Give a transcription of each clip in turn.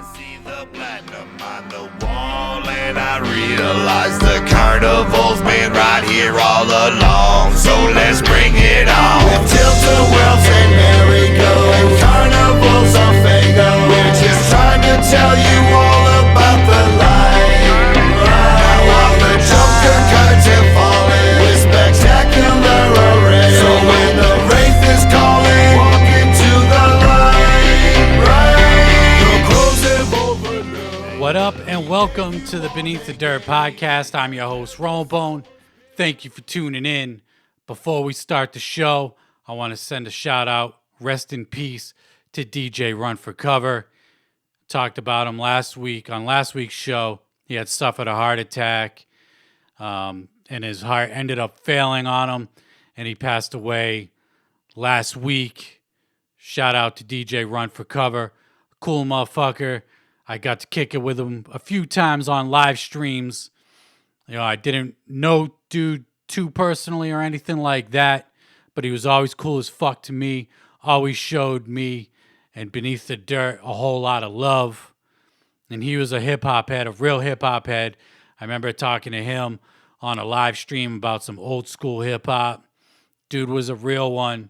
I see the platinum on the wall, and I realize the carnival's been right here all along. So let's bring it on. With tilt-a-whirls and merry-go, and carnivals are fago. We're just trying to tell you all about the light. Now all the Joker cards have fallen with spectacular array. So when the wraith is calling, walk into the light. Right? The crows have overlooked. What up, and welcome to the Beneath the Dirt podcast. I'm your host, Rone. Thank you for tuning in. Before we start the show, I want to send a shout out, rest in peace, to DJ Run4Kover. Talked about him last week. On last week's show, he had suffered a heart attack, and his heart ended up failing on him, and he passed away last week. Shout out to DJ Run4Kover. Cool motherfucker. I got to kick it with him a few times on live streams. You know, I didn't know dude too personally or anything like that, but he was always cool as fuck to me. Always showed me and Beneath the Dirt a whole lot of love. And he was a hip-hop head, a real hip-hop head. I remember talking to him on a live stream about some old school hip-hop. Dude was a real one.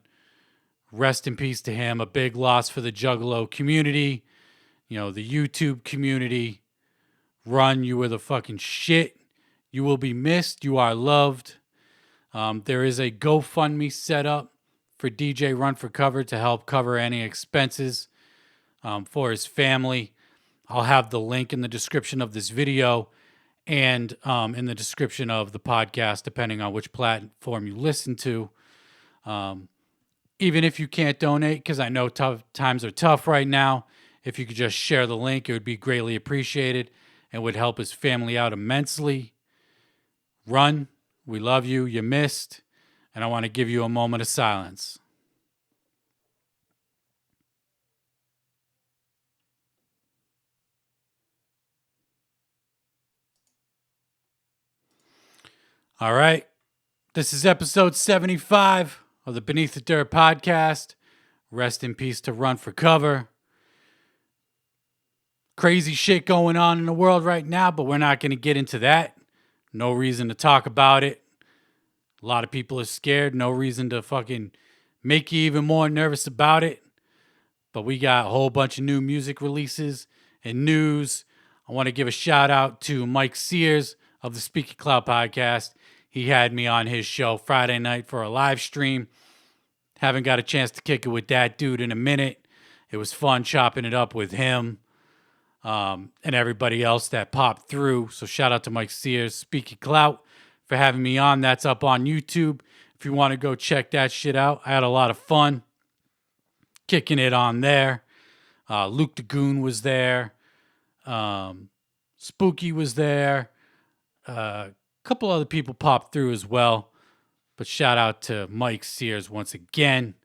Rest in peace to him. A big loss for the Juggalo community. You know, the YouTube community. Run, you were the fucking shit. You will be missed. You are loved. There is a GoFundMe set up for DJ Run4Kover to help cover any expenses for his family. I'll have the link in the description of this video and in the description of the podcast, depending on which platform you listen to. Even if you can't donate, because I know times are tough right now, if you could just share the link, it would be greatly appreciated and would help his family out immensely. Run, we love you, you missed, and I want to give you a moment of silence. All right, this is episode 75 of the Beneath the Dirt podcast. Rest in peace to Run4Kover. Crazy shit going on in the world right now, but we're not going to get into that. No reason to talk about it. A lot of people are scared. No reason to fucking make you even more nervous about it. But we got a whole bunch of new music releases and news. I want to give a shout out to Mike Sears of the Speaking Cloud podcast. He had me on his show Friday night for a live stream. Haven't got a chance to kick it with that dude in a minute. It was fun chopping it up with him. And everybody else that popped through. So shout out to Mike Sears, Speaking Clout, for having me on. That's up on YouTube. If you want to go check that shit out, I had a lot of fun kicking it on there. Luke the Goon was there. Spooky was there. A couple other people popped through as well. But shout out to Mike Sears once again.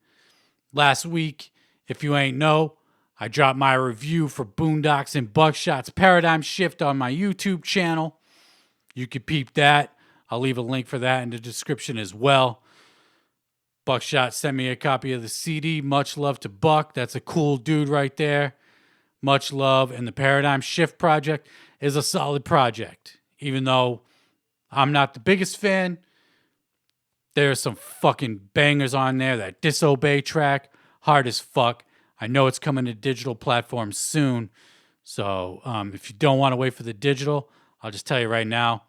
Last week, if you ain't know, I dropped my review for Boondocks and Buckshot's Paradigm Shift on my YouTube channel. You could peep that. I'll leave a link for that in the description as well. Buckshot sent me a copy of the CD. Much love to Buck. That's a cool dude right there. Much love. And the Paradigm Shift project is a solid project. Even though I'm not the biggest fan, there's some fucking bangers on there. That Disobey track, hard as fuck. I know it's coming to digital platforms soon. So if you don't want to wait for the digital, I'll just tell you right now,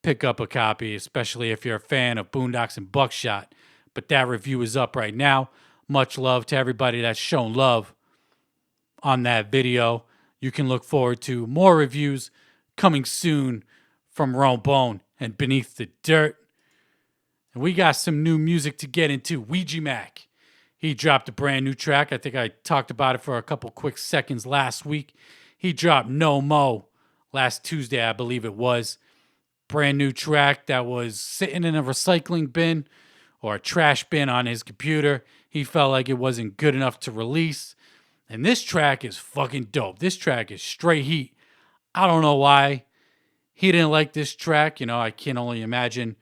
pick up a copy, especially if you're a fan of Boondocks and Buckshot. But that review is up right now. Much love to everybody that's shown love on that video. You can look forward to more reviews coming soon from Rone and Beneath the Dirt. And we got some new music to get into. Ouija Macc. He dropped a brand new track. I think I talked about it for a couple quick seconds last week. He dropped No Mo last Tuesday, I believe it was. Brand new track that was sitting in a recycling bin or a trash bin on his computer. He felt like it wasn't good enough to release. And this track is fucking dope. This track is straight heat. I don't know why he didn't like this track. You know, I can only imagine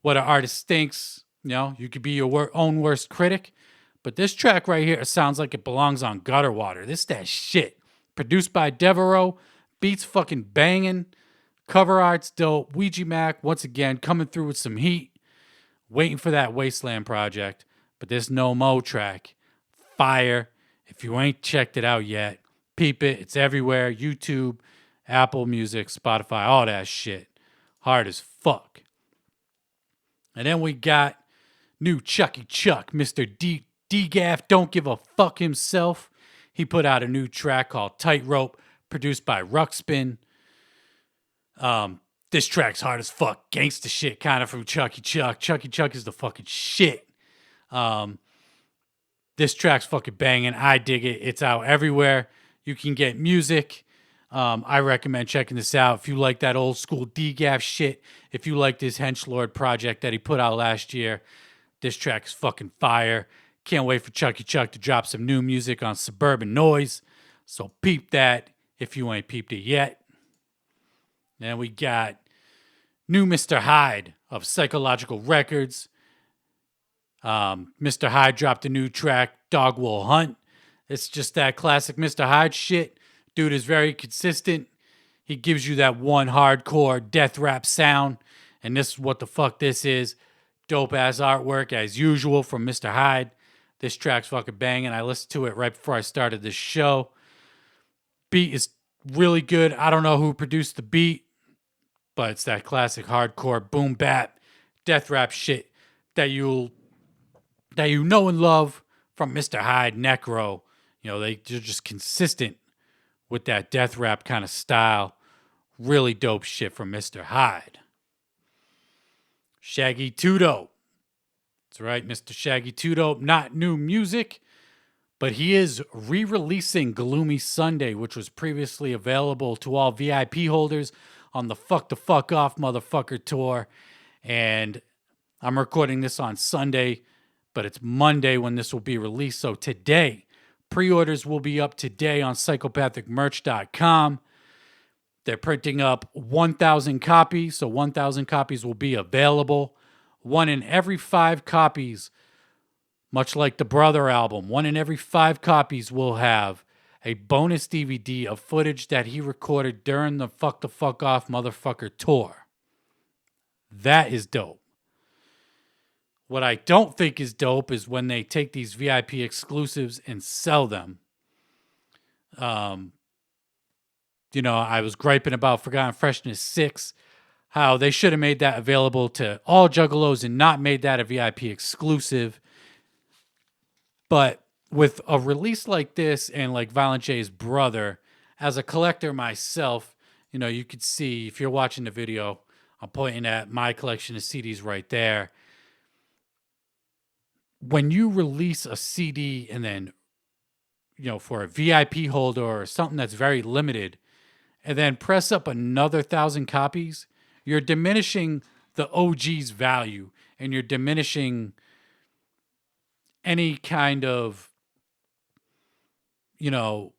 what an artist thinks. You know, you could be your own worst critic. But this track right here sounds like it belongs on Gutter Water. This that shit. Produced by Devereaux. Beats fucking banging. Cover art's dope. Ouija Macc, once again, coming through with some heat. Waiting for that Wasteland project. But this No Mo track, fire. If you ain't checked it out yet, peep it. It's everywhere. YouTube, Apple Music, Spotify, all that shit. Hard as fuck. And then we got new Chucky Chuck, Mr. D-Gaff, don't give a fuck himself. He put out a new track called Tightrope, produced by Ruxpin. This track's hard as fuck. Gangsta shit kind of from Chucky Chuck. Chucky Chuck is the fucking shit. This track's fucking banging. I dig it. It's out everywhere. You can get music. I recommend checking this out. If you like that old school D-Gaff shit, if you like this Henchlord project that he put out last year, this track is fucking fire. Can't wait for Chucky Chuck to drop some new music on Suburban Noise. So peep that if you ain't peeped it yet. Then we got new Mr. Hyde of Psychological Records. Mr. Hyde dropped a new track, Dog Will Hunt. It's just that classic Mr. Hyde shit. Dude is very consistent. He gives you that one hardcore death rap sound. And this is what the fuck this is. Dope ass artwork as usual from Mr. Hyde. This track's fucking banging. I listened to it right before I started this show. Beat is really good. I don't know who produced the beat, but it's that classic hardcore boom bap death rap shit that you know and love from Mr. Hyde, Necro. You know, they're just consistent with that death rap kind of style. Really dope shit from Mr. Hyde. Shaggy Two Dope. That's right, Mr. Shaggy Two Dope. Not new music, but he is re-releasing Gloomy Sunday, which was previously available to all VIP holders on the Fuck the Fuck Off Motherfucker tour. And I'm recording this on Sunday, but it's Monday when this will be released. So today, pre-orders will be up today on psychopathicmerch.com. They're printing up 1,000 copies, so 1,000 copies will be available. 1 in every 5 copies, much like the Brother album, 1 in every 5 copies will have a bonus DVD of footage that he recorded during the Fuck the Fuck Off Motherfucker tour. That is dope. What I don't think is dope is when they take these VIP exclusives and sell them. You know, I was griping about Forgotten Freshness 6, how they should have made that available to all Juggalos and not made that a VIP exclusive. But with a release like this and like Violent J's Brother, as a collector myself, you know, you could see, if you're watching the video, I'm pointing at my collection of CDs right there. When you release a CD and then, you know, for a VIP holder or something that's very limited, and then press up another 1,000 copies, you're diminishing the OG's value and you're diminishing any kind of, you know,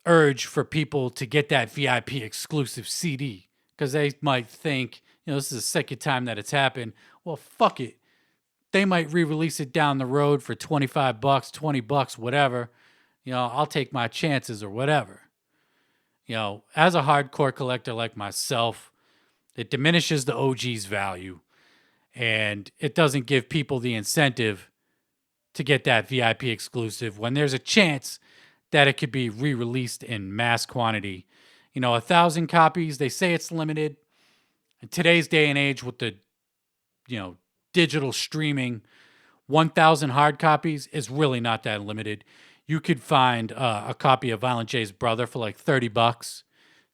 urge for people to get that VIP exclusive CD, because they might think, you know, this is the second time that it's happened. Well, fuck it. They might re-release it down the road for $25, $20, whatever. You know, I'll take my chances or whatever. You know, as a hardcore collector like myself, it diminishes the OG's value, and it doesn't give people the incentive to get that VIP exclusive when there's a chance that it could be re-released in mass quantity. You know, 1,000 copies, they say it's limited. In today's day and age with the, you know, digital streaming, 1,000 hard copies is really not that limited. You could find a copy of Violent J's Brother for like $30, $25,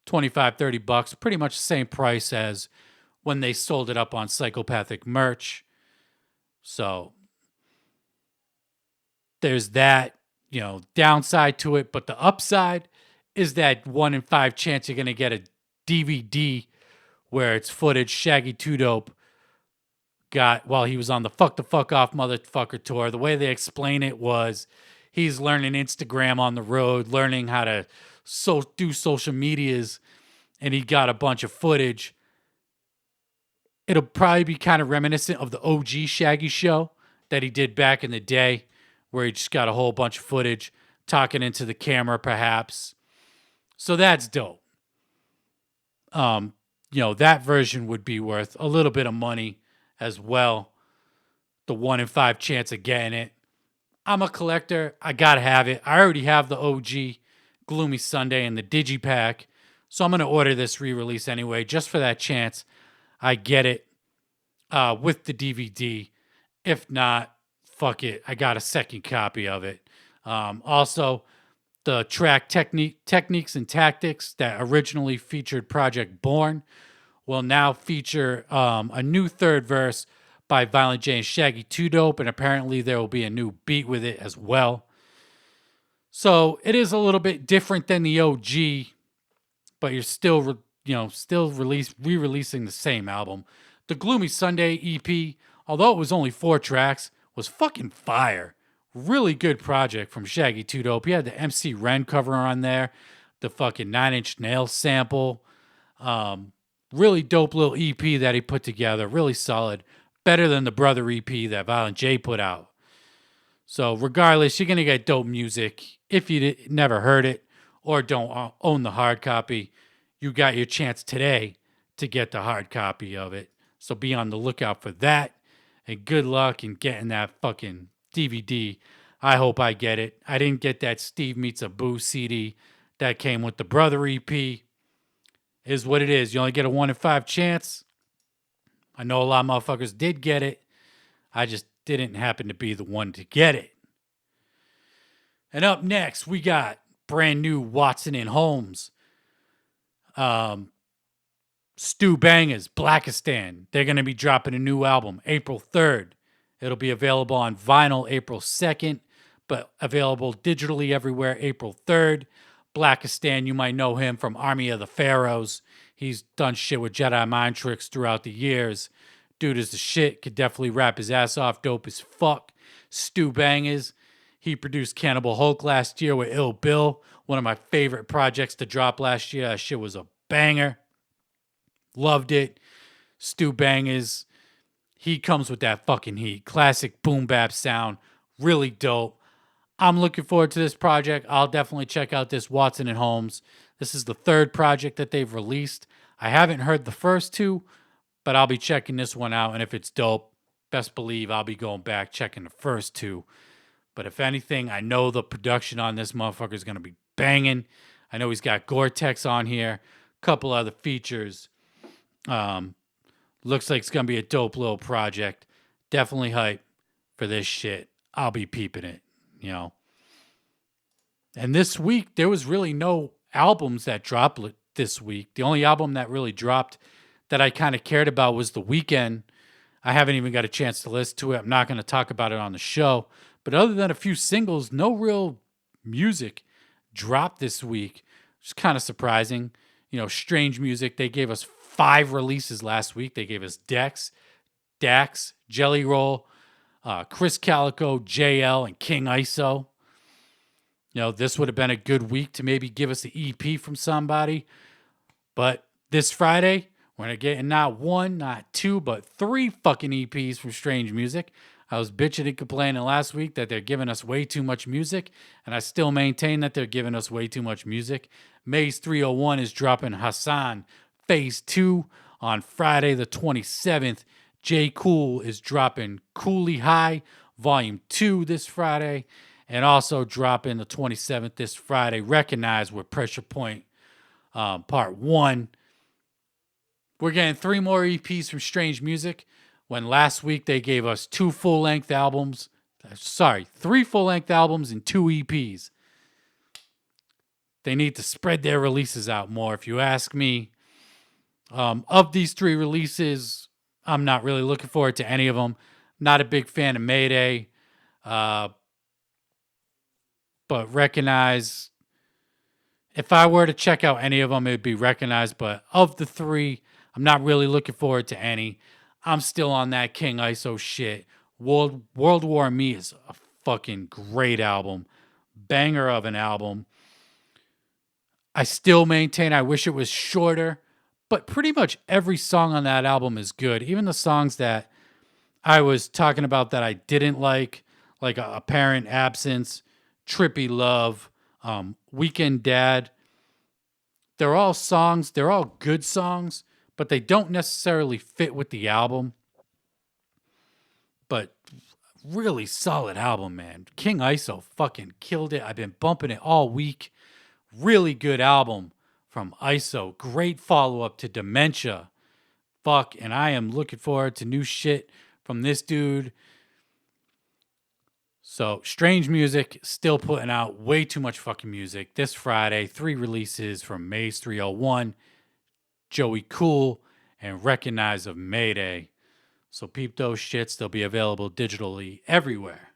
$30, pretty much the same price as when they sold it up on Psychopathic Merch. So there's that, you know, downside to it, but the upside is that 1 in 5 chance you're going to get a DVD where it's footage Shaggy Two Dope got while he was on the Fuck the Fuck Off Motherfucker tour. The way they explain it was he's learning Instagram on the road, learning how to do social medias, and he got a bunch of footage. It'll probably be kind of reminiscent of the OG Shaggy show that he did back in the day, where he just got a whole bunch of footage, talking into the camera perhaps. So that's dope. That version would be worth a little bit of money as well. The 1 in 5 chance of getting it. I'm a collector. I gotta have it. I already have the OG Gloomy Sunday and the Digipack. So I'm gonna order this re-release anyway, just for that chance I get it with the DVD. If not, fuck it. I got a second copy of it. Also, the track Techniques and Tactics that originally featured Project Born will now feature a new third verse by Violent J and Shaggy 2 Dope, and apparently there will be a new beat with it as well. So it is a little bit different than the OG, but you're still re-releasing the same album. The Gloomy Sunday EP, although it was only 4 tracks, was fucking fire. Really good project from Shaggy 2 Dope. He had the MC Ren cover on there, the fucking 9 Inch Nails sample. Really dope little EP that he put together. Really solid. Better than the Brother EP that Violent J put out. So regardless, you're going to get dope music. If you never heard it or don't own the hard copy, you got your chance today to get the hard copy of it. So be on the lookout for that. And good luck in getting that fucking DVD. I hope I get it. I didn't get that Steve Meets a Boo CD that came with the Brother EP. Is what it is. You only get a 1 in 5 chance. I know a lot of motherfuckers did get it. I just didn't happen to be the one to get it. And up next, we got brand new Watson and Holmes. Stu Bangers, Blackistan. They're going to be dropping a new album April 3rd. It'll be available on vinyl April 2nd, but available digitally everywhere April 3rd. Blackistan, you might know him from Army of the Pharaohs. He's done shit with Jedi mind tricks throughout the years. Dude is the shit. Could definitely rap his ass off. Dope as fuck. Stu Bangers. He produced Cannibal Hulk last year with Ill Bill. One of my favorite projects to drop last year. That shit was a banger. Loved it. Stu Bangers. He comes with that fucking heat. Classic boom bap sound. Really dope. I'm looking forward to this project. I'll definitely check out this Watson and Holmes. This is the 3rd project that they've released. I haven't heard the first 2, but I'll be checking this one out. And if it's dope, best believe I'll be going back checking the first 2. But if anything, I know the production on this motherfucker is going to be banging. I know he's got Gore-Tex on here. Couple other features. Looks like it's going to be a dope little project. Definitely hype for this shit. I'll be peeping it. And this week, there was really no albums that dropped this week. The only album that really dropped that I kind of cared about was The Weeknd. I haven't even got a chance to listen to it. I'm not going to talk about it on the show. But other than a few singles, no real music dropped this week. It's kind of surprising. Strange Music, they gave us 5 releases last week. They gave us Dax, Jelly Roll, Chris Calico, JL, and King ISO. This would have been a good week to maybe give us an EP from somebody. But this Friday, we're going to get not 1, not 2, but 3 fucking EPs from Strange Music. I was bitching and complaining last week that they're giving us way too much music, and I still maintain that they're giving us way too much music. Maze 301 is dropping Hassan Phase 2 on Friday the 27th. J. Cool is dropping Cooley High Volume 2 this Friday, and also dropping the 27th this Friday, Recognize with Pressure Point Part 1. We're getting 3 more EPs from Strange Music, when last week they gave us 2 full-length albums. 3 full-length albums and 2 EPs. They need to spread their releases out more, if you ask me. Of these 3 releases, I'm not really looking forward to any of them. Not a big fan of Mayday. But Recognize. If I were to check out any of them, it would be Recognize. But of the 3, I'm not really looking forward to any. I'm still on that King ISO shit. World War Me is a fucking great album. Banger of an album. I still maintain I wish it was shorter, but pretty much every song on that album is good. Even the songs that I was talking about that I didn't like Apparent Absence, Trippy Love, Weekend Dad, they're all songs, they're all good songs, but they don't necessarily fit with the album. But really solid album, man. King ISO fucking killed it. I've been bumping it all week. Really good album from ISO. Great follow-up to Dementia. Fuck, and I am looking forward to new shit from this dude. So, Strange Music still putting out way too much fucking music. This Friday, 3 releases from Maze 301, Joey Cool, and Recognize of Mayday. So peep those shits. They'll be available digitally everywhere.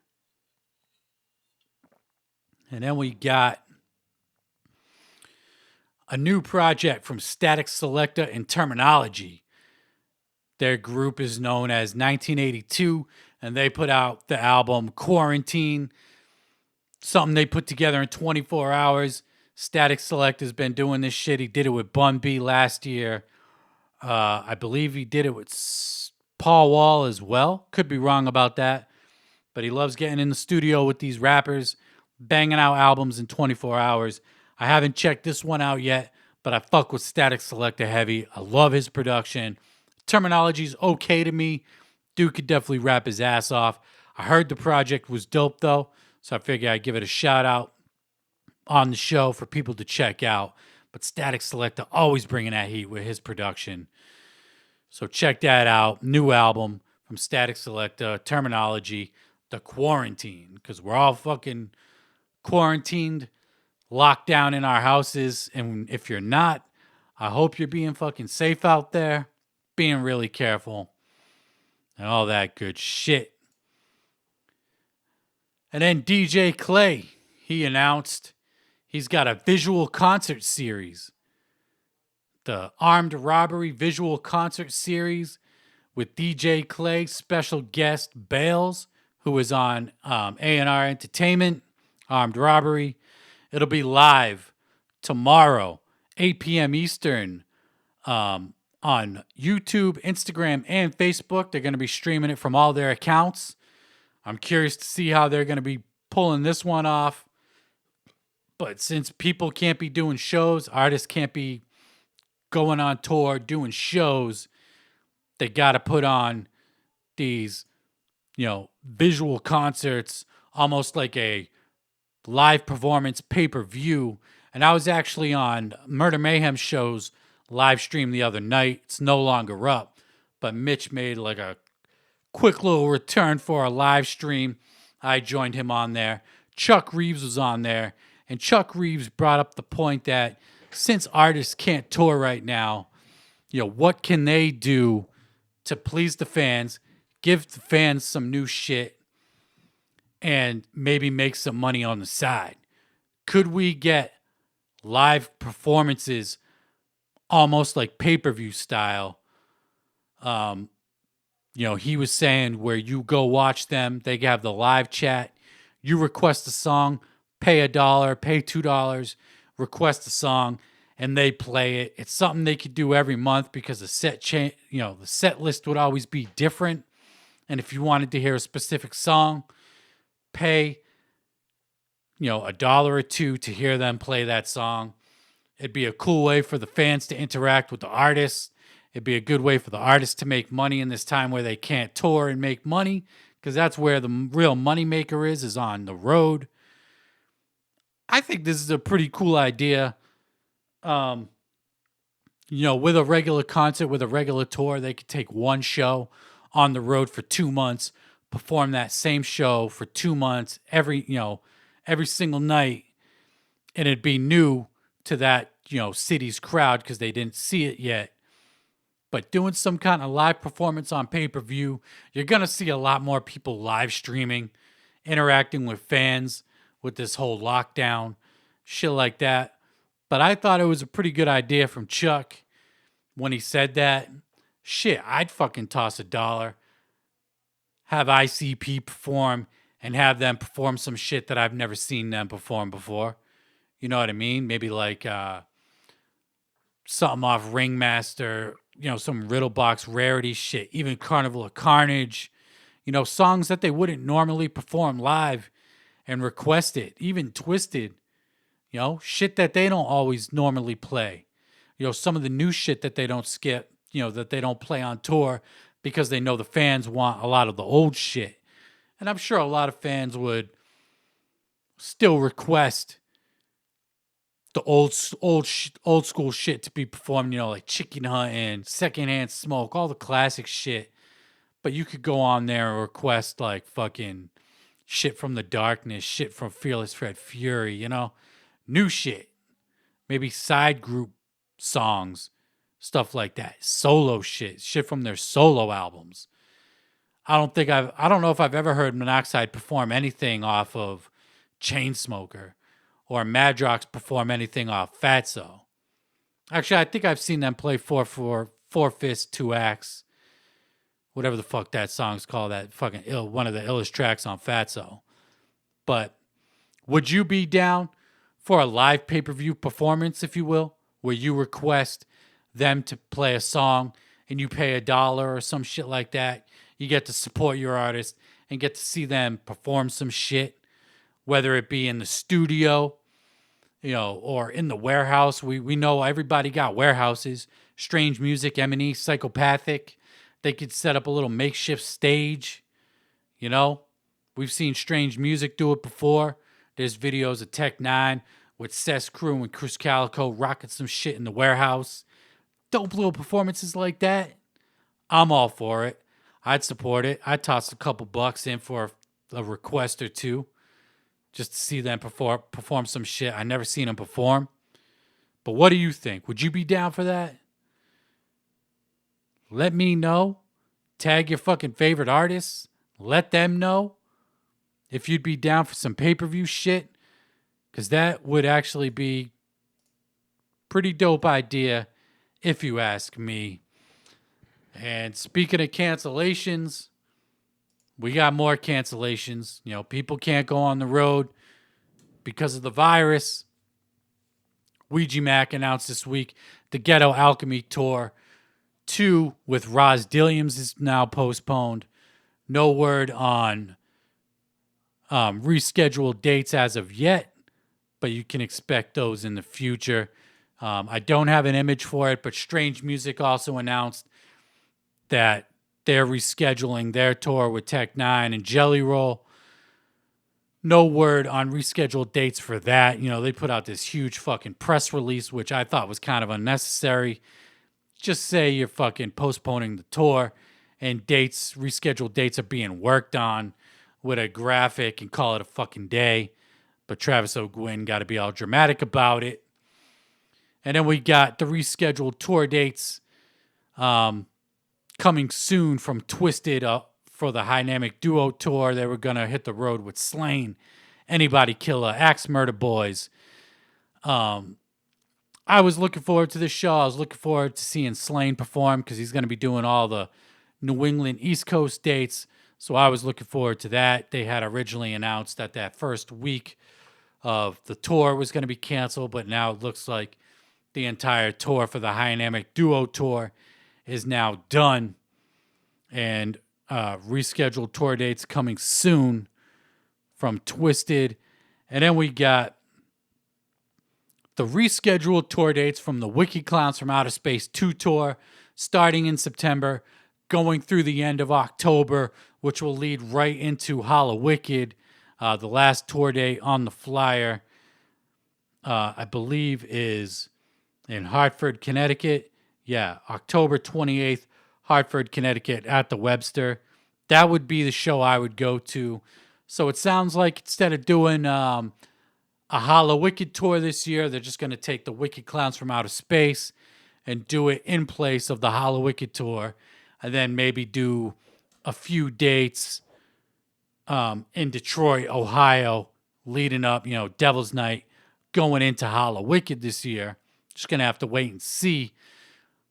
And then we got a new project from Static Selecta and Terminology. Their group is known as 1982, and they put out the album Quarantine, something they put together in 24 hours. Static Select has been doing this shit. He did it with Bun B last year. I believe he did it with Paul Wall as well. Could be wrong about that. But he loves getting in the studio with these rappers, banging out albums in 24 hours. I haven't checked this one out yet, but I fuck with Static Selecta heavy. I love his production. Terminology's okay to me. Dude could definitely rap his ass off. I heard the project was dope though, so I figured I'd give it a shout out on the show for people to check out. But Static Selecta always bringing that heat with his production. So check that out. New album from Static Selecta, Terminology, The Quarantine. Because we're all fucking quarantined, locked down in our houses. And if you're not, I hope you're being fucking safe out there, being really careful, and all that good shit. And then DJ Clay, he announced he's got a visual concert series. The Armed Robbery Visual Concert Series with DJ Clay, special guest Bales, who is on A&R Entertainment, Armed Robbery. It'll be live tomorrow, 8 p.m. Eastern, on YouTube, Instagram, and Facebook. They're going to be streaming it from all their accounts. I'm curious to see how they're going to be pulling this one off. But since people can't be doing shows, artists can't be going on tour, doing shows, they got to put on these, visual concerts, almost like a live performance pay-per-view. And I was actually on Murder Mayhem show's live stream the other night. It's no longer up, but Mitch made like a quick little return for a live stream. I joined him on there. Chuck Reeves was on there, and Chuck Reeves brought up the point that since artists can't tour right now, what can they do to please the fans, give the fans some new shit, and maybe make some money on the side? Could we get live performances almost like pay-per-view style? He was saying where you go watch them, they have the live chat, you request a song, pay $1, pay $2, request a song, and they play it. It's something they could do every month because the set list would always be different. And if you wanted to hear a specific song, pay, $1 or $2 to hear them play that song. It'd be a cool way for the fans to interact with the artists. It'd be a good way for the artists to make money in this time where they can't tour and make money, because that's where the real moneymaker is on the road. I think this is a pretty cool idea. With a regular concert, with a regular tour, they could take one show on the road for 2 months, perform that same show for 2 months, every single night, and it'd be new to that, city's crowd because they didn't see it yet. But doing some kind of live performance on pay-per-view, you're going to see a lot more people live streaming, interacting with fans with this whole lockdown, shit like that. But I thought it was a pretty good idea from Chuck when he said that. Shit, I'd fucking toss $1, have ICP perform, and have them perform some shit that I've never seen them perform before. You know what I mean? Maybe like something off Ringmaster, some Riddlebox Rarity shit, even Carnival of Carnage, songs that they wouldn't normally perform live and request it, even Twisted, shit that they don't always normally play. some of the new shit that they don't skip, that they don't play on tour because they know the fans want a lot of the old shit. And I'm sure a lot of fans would still request the old school shit to be performed, like Chicken Hunting, Secondhand Smoke, all the classic shit. But you could go on there and request like fucking shit from the Darkness, shit from Fearless Fred Fury, new shit. Maybe side group songs, stuff like that. Solo shit from their solo albums. I don't know if I've ever heard Monoxide perform anything off of Chainsmoker or Madrox perform anything off Fatso. Actually, I think I've seen them play four fifths, 2 acts, whatever the fuck that song's called. That fucking one of the illest tracks on Fatso. But would you be down for a live pay-per-view performance, if you will, where you request them to play a song and you pay $1 or some shit like that? You get to support your artist and get to see them perform some shit, whether it be in the studio, or in the warehouse. We know everybody got warehouses. Strange Music, M&E, Psychopathic. They could set up a little makeshift stage. We've seen Strange Music do it before. There's videos of Tech 9 with Cess Crew and Chris Calico rocking some shit in the warehouse. Dope little performances like that. I'm all for it. I'd support it. I'd toss a couple bucks in for a request or two just to see them perform some shit. I never seen them perform. But what do you think? Would you be down for that? Let me know. Tag your fucking favorite artists. Let them know if you'd be down for some pay-per-view shit. Because that would actually be pretty dope idea if you ask me. And speaking of cancellations, we got more cancellations. People can't go on the road because of the virus. Ouija Macc announced this week the Ghetto Alchemy Tour 2 with Roz Dilliams is now postponed. No word on rescheduled dates as of yet, but you can expect those in the future. I don't have an image for it, but Strange Music also announced that they're rescheduling their tour with Tech 9 and Jelly Roll. No word on rescheduled dates for that. They put out this huge fucking press release, which I thought was kind of unnecessary. Just say you're fucking postponing the tour and rescheduled dates are being worked on with a graphic and call it a fucking day. But Travis O'Gwyn got to be all dramatic about it. And then we got the rescheduled tour dates coming soon from Twisted for the Dynamic Duo Tour. They were going to hit the road with Slain, Anybody Killer, Axe Murder Boys. I was looking forward to this show. I was looking forward to seeing Slain perform because he's going to be doing all the New England East Coast dates. So I was looking forward to that. They had originally announced that first week of the tour was going to be canceled, but now it looks like the entire tour for the Dynamic Duo Tour is now done, and rescheduled tour dates coming soon from Twisted. And then we got the rescheduled tour dates from the Wicked Clowns from Outer Space 2 tour starting in September, going through the end of October, which will lead right into Hollow Wicked. The last tour date on the flyer, I believe, is in Hartford, Connecticut. Yeah, October 28th, Hartford, Connecticut at the Webster. That would be the show I would go to. So it sounds like instead of doing a Hollow Wicked tour this year, they're just going to take the Wicked Clowns from Outer Space and do it in place of the Hollow Wicked tour. And then maybe do a few dates in Detroit, Ohio, leading up, Devil's Night, going into Hollow Wicked this year. Just going to have to wait and see.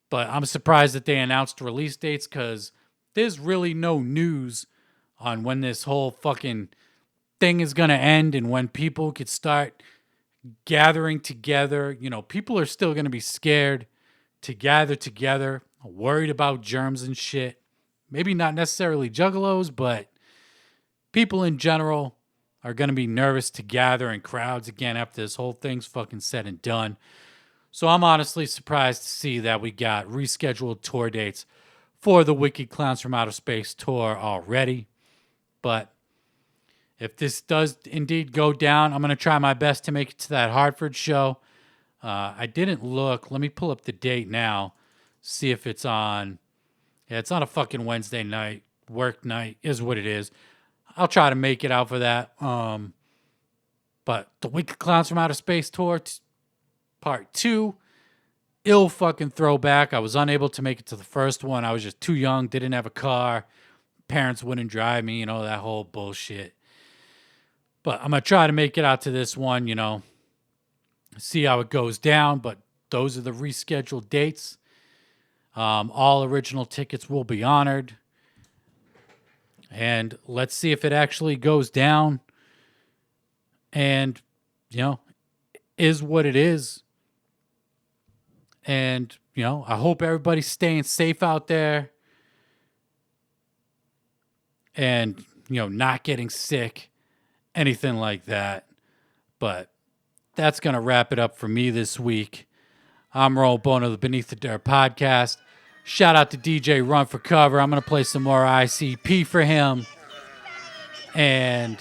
But I'm surprised that they announced release dates because there's really no news on when this whole fucking thing is going to end and when people could start gathering together. People are still going to be scared to gather together, worried about germs and shit. Maybe not necessarily juggalos, but people in general are going to be nervous to gather in crowds again after this whole thing's fucking said and done. So I'm honestly surprised to see that we got rescheduled tour dates for the Wicked Clowns from Outer Space tour already. But if this does indeed go down, I'm going to try my best to make it to that Hartford show. I didn't look. Let me pull up the date now. See if it's on. Yeah, it's on a fucking Wednesday night. Work night is what it is. I'll try to make it out for that. But the Wicked Clowns from Outer Space tour, part 2, ill fucking throwback. I was unable to make it to the first one. I was just too young, didn't have a car. Parents wouldn't drive me, that whole bullshit. But I'm going to try to make it out to this one, see how it goes down. But those are the rescheduled dates. All original tickets will be honored. And let's see if it actually goes down. And, is what it is. And, I hope everybody's staying safe out there. And, not getting sick. Anything like that. But that's going to wrap it up for me this week. I'm Ro Bono of the Beneath the Dirt podcast. Shout out to DJ Run4Kover. I'm going to play some more ICP for him. And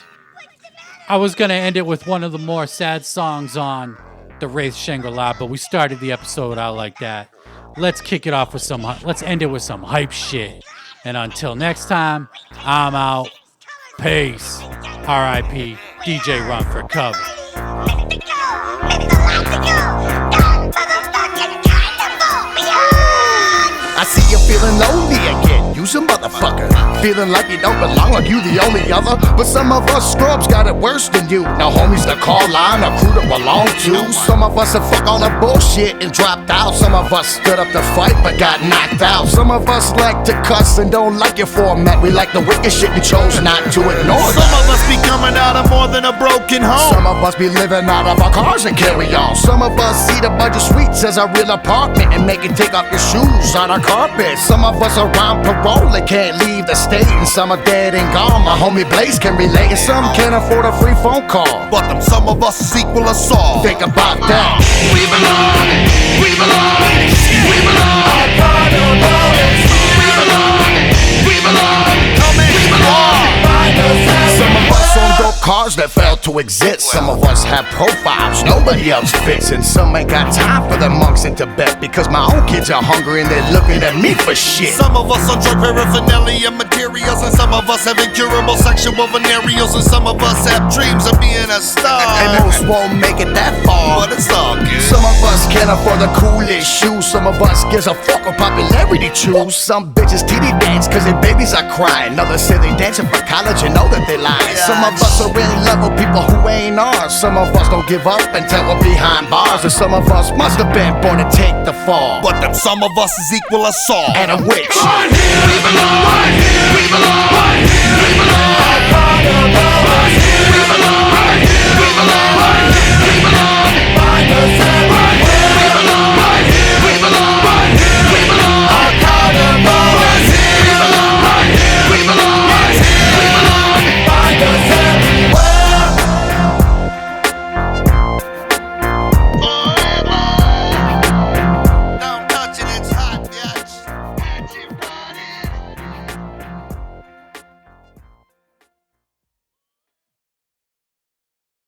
I was going to end it with one of the more sad songs on the Wraith Shangri-La, but we started the episode out like that. Let's kick it off with let's end it with some hype shit. And until next time, I'm out. Peace. R.I.P. DJ Run4Kover. I see you feeling lonely again, you's a motherfucker. Feeling like you don't belong, like you the only other. But some of us scrubs got it worse than you. No homies to call line, a crew to belong to. Some of us have fucked all the bullshit and dropped out. Some of us stood up to fight but got knocked out. Some of us like to cuss and don't like your format. We like the wicked shit and chose not to ignore that. Some of us be coming out of more than a broken home. Some of us be living out of our cars and carry on. Some of us see the budget suites as a real apartment and make it take off your shoes on our carpet. Some of us are on parole and can't leave the state, and some are dead and gone. My homie Blaze can relate, and some can't afford a free phone call. But them some of us is equal assault. Think about that. We belong, we belong, we belong. We belong, come in, we belong. Some of us on dope cars that fail to exist. Some of us have profiles nobody else fits, and some ain't got time for the monks in Tibet because my own kids are hungry and they're looking at me for shit. Some of us on drug paraphernalia materials, and some of us have incurable sexual venereals, and some of us have dreams of being a star. And most won't make it that far, but it's all good. Some of us can't afford the coolest shoes. Some of us gives a fuck what popularity choose. Some bitches titty dance cause their babies are crying. Others say they dancing for college and know that they lying. Some of us are really level people who ain't ours. Some of us don't give up until we're behind bars. And some of us must have been born to take the fall. But them some of us is equal assault. And a witch. Right here, we belong. Right here, we belong. Right here, we belong.